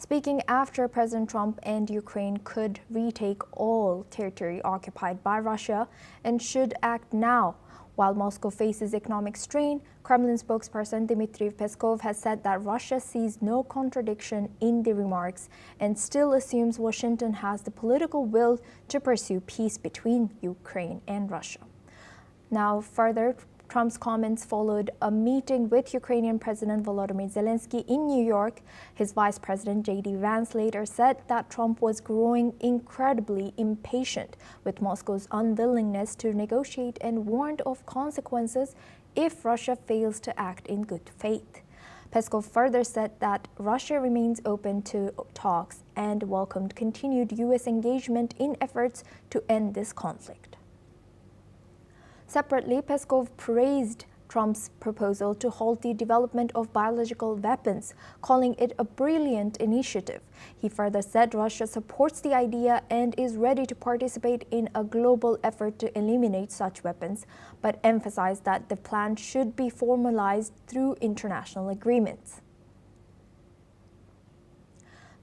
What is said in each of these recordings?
speaking after President Trump and Ukraine could retake all territory occupied by Russia and should act now. While Moscow faces economic strain, Kremlin spokesperson Dmitry Peskov has said that Russia sees no contradiction in the remarks and still assumes Washington has the political will to pursue peace between Ukraine and Russia. Now, further, Trump's comments followed a meeting with Ukrainian President Volodymyr Zelensky in New York. His Vice President J.D. Vance later said that Trump was growing incredibly impatient with Moscow's unwillingness to negotiate and warned of consequences if Russia fails to act in good faith. Peskov further said that Russia remains open to talks and welcomed continued U.S. engagement in efforts to end this conflict. Separately, Peskov praised Trump's proposal to halt the development of biological weapons, calling it a brilliant initiative. He further said Russia supports the idea and is ready to participate in a global effort to eliminate such weapons, but emphasized that the plan should be formalized through international agreements.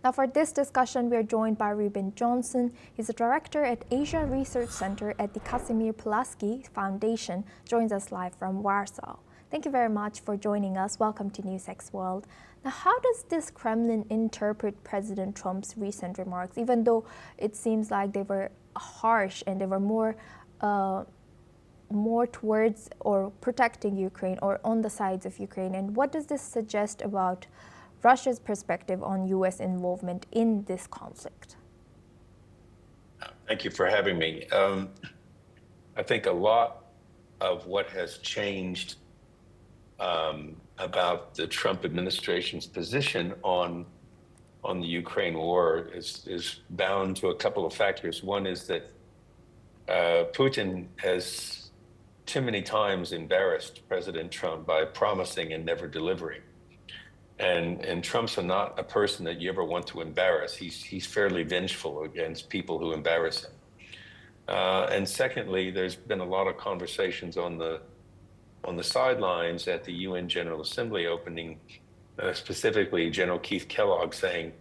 Now, for this discussion, we are joined by Ruben Johnson. He's a director at Asia Research Center at the Casimir Pulaski Foundation, joins us live from Warsaw. Thank you very much for joining us. Welcome to NewsX World. Now, how does this Kremlin interpret President Trump's recent remarks, even though it seems like they were harsh and they were more towards or protecting Ukraine or on the sides of Ukraine? And what does this suggest about Russia's perspective on U.S. involvement in this conflict? Thank you for having me. I think a lot of what has changed about the Trump administration's position on the Ukraine war is bound to a couple of factors. One is that Putin has too many times embarrassed President Trump by promising and never delivering. And Trump's not a person that you ever want to embarrass. He's fairly vengeful against people who embarrass him. And secondly, there's been a lot of conversations on the sidelines at the UN General Assembly opening, specifically General Keith Kellogg saying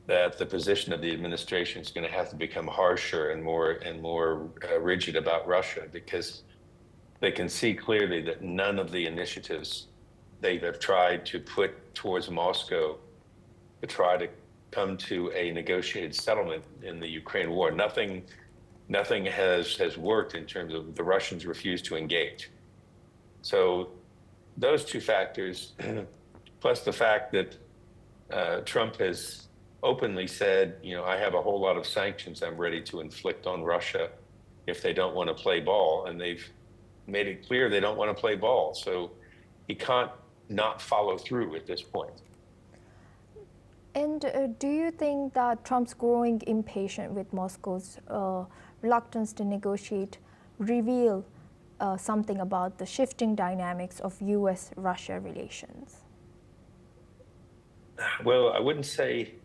that the position of the administration is going to have to become harsher and more rigid about Russia, because they can see clearly that none of the initiatives they have tried to put towards Moscow to try to come to a negotiated settlement in the Ukraine war, nothing has worked in terms of the Russians refuse to engage. So those two factors, plus the fact that Trump has openly said, I have a whole lot of sanctions I'm ready to inflict on Russia if they don't want to play ball, and they've made it clear they don't want to play ball. So he can't not follow through at this point. And do you think that Trump's growing impatience with Moscow's reluctance to negotiate reveal something about the shifting dynamics of U.S.-Russia relations? Well, I wouldn't say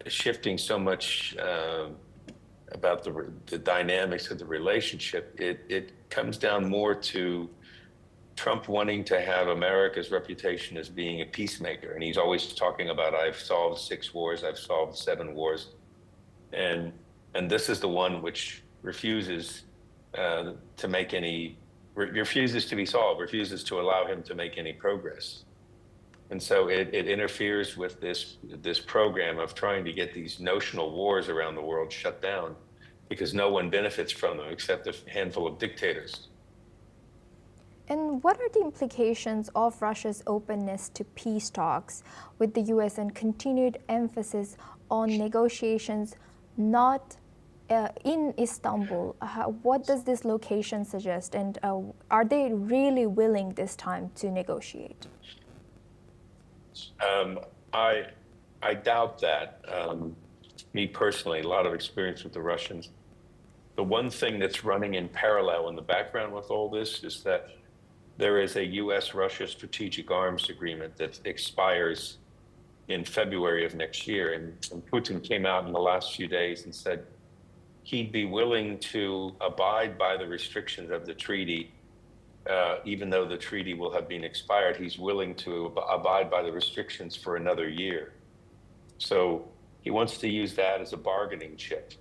shifting so much about the dynamics of the relationship. It comes down more to Trump wanting to have America's reputation as being a peacemaker. And he's always talking about, I've solved 6 wars, I've solved 7 wars. And this is the one which refuses to make any, refuses to be solved, refuses to allow him to make any progress. And so it interferes with this program of trying to get these notional wars around the world shut down, because no one benefits from them except a handful of dictators. And what are the implications of Russia's openness to peace talks with the U.S. and continued emphasis on negotiations not in Istanbul? What does this location suggest? And are they really willing this time to negotiate? I doubt that. Me personally, a lot of experience with the Russians. The one thing that's running in parallel in the background with all this is that there is a U.S.-Russia strategic arms agreement that expires in February of next year. And Putin came out in the last few days and said he'd be willing to abide by the restrictions of the treaty, even though the treaty will have been expired. He's willing to abide by the restrictions for another year. So he wants to use that as a bargaining chip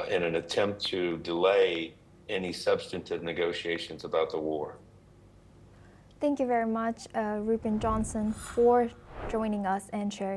in an attempt to delay any substantive negotiations about the war. Thank you very much, Reuben Johnson, for joining us and sharing